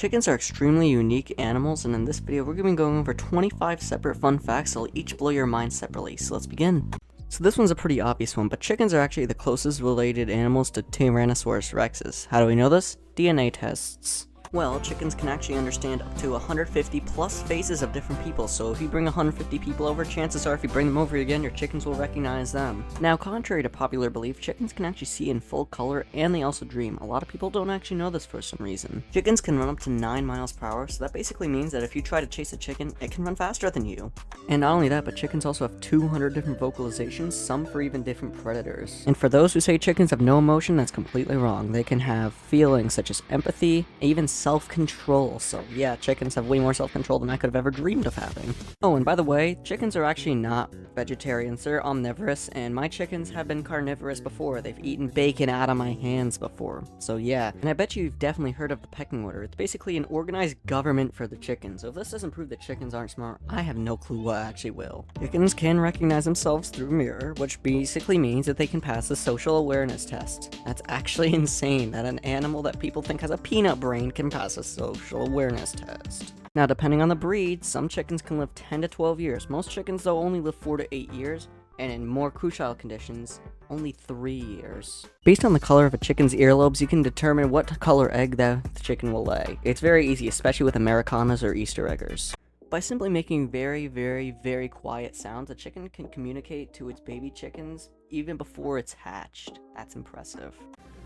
Chickens are extremely unique animals, and in this video we're going to be going over 25 separate fun facts that will each blow your mind separately, so let's begin. So this one's a pretty obvious one, but chickens are actually the closest related animals to Tyrannosaurus rexes. How do we know this? DNA tests. Well, chickens can actually understand up to 150 plus faces of different people, so if you bring 150 people over, chances are if you bring them over again, your chickens will recognize them. Now, contrary to popular belief, chickens can actually see in full color, and they also dream. A lot of people don't actually know this for some reason. Chickens can run up to 9 miles per hour, so that basically means that if you try to chase a chicken, it can run faster than you. And not only that, but chickens also have 200 different vocalizations, some for even different predators. And for those who say chickens have no emotion, that's completely wrong. They can have feelings such as empathy, even self-control. So yeah, chickens have way more self-control than I could have ever dreamed of having. Oh, and by the way, chickens are actually not vegetarians, they're omnivorous, and my chickens have been carnivorous before. They've eaten bacon out of my hands before. So yeah, and I bet you've definitely heard of the pecking order. It's basically an organized government for the chickens. So if this doesn't prove that chickens aren't smart, I have no clue what actually will. Chickens can recognize themselves through a mirror, which basically means that they can pass the social awareness test. That's actually insane that an animal that people think has a peanut brain can pass a social awareness test. Now, depending on the breed, some chickens can live 10 to 12 years. Most chickens, though, only live 4 to 8 years, and in more crucial conditions, only 3 years. Based on the color of a chicken's earlobes, you can determine what color egg that the chicken will lay. It's very easy, especially with Americanas or Easter eggers. By simply making very quiet sounds, a chicken can communicate to its baby chickens even before it's hatched. That's impressive.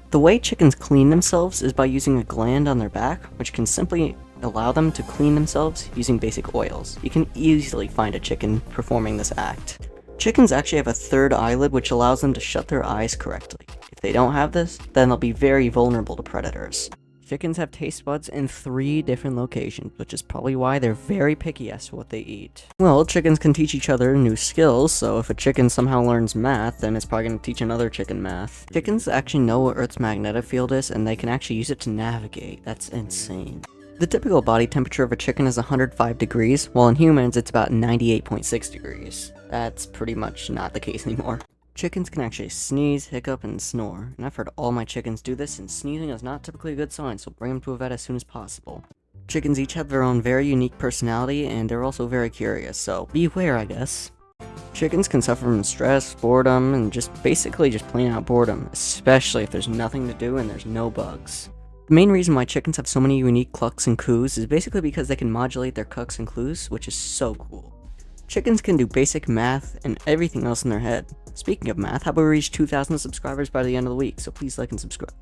The way chickens clean themselves is by using a gland on their back, which can simply allow them to clean themselves using basic oils. You can easily find a chicken performing this act. Chickens actually have a third eyelid which allows them to shut their eyes correctly. If they don't have this, then they'll be very vulnerable to predators. Chickens have taste buds in 3 different locations, which is probably why they're very picky as to what they eat. Well, chickens can teach each other new skills, so if a chicken somehow learns math, then it's probably going to teach another chicken math. Chickens actually know what Earth's magnetic field is, and they can actually use it to navigate. That's insane. The typical body temperature of a chicken is 105 degrees, while in humans it's about 98.6 degrees. That's pretty much not the case anymore. Chickens can actually sneeze, hiccup, and snore, and I've heard all my chickens do this, and sneezing is not typically a good sign, so bring them to a vet as soon as possible. Chickens each have their own very unique personality, and they're also very curious, so beware, I guess. Chickens can suffer from stress, boredom, and basically plain out boredom, especially if there's nothing to do and there's no bugs. The main reason why chickens have so many unique clucks and coos is basically because they can modulate their clucks and clues, which is so cool. Chickens can do basic math and everything else in their head. Speaking of math, how about we reach 2,000 subscribers by the end of the week, so please like and subscribe.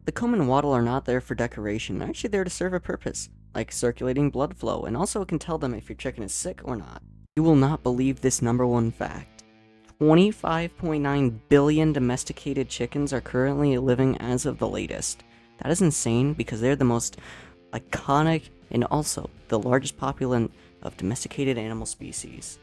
The comb and wattle are not there for decoration, they're actually there to serve a purpose, like circulating blood flow, and also it can tell them if your chicken is sick or not. You will not believe this #1 fact. 25.9 billion domesticated chickens are currently living as of the latest. That is insane because they're the most iconic and also the largest population of domesticated animal species.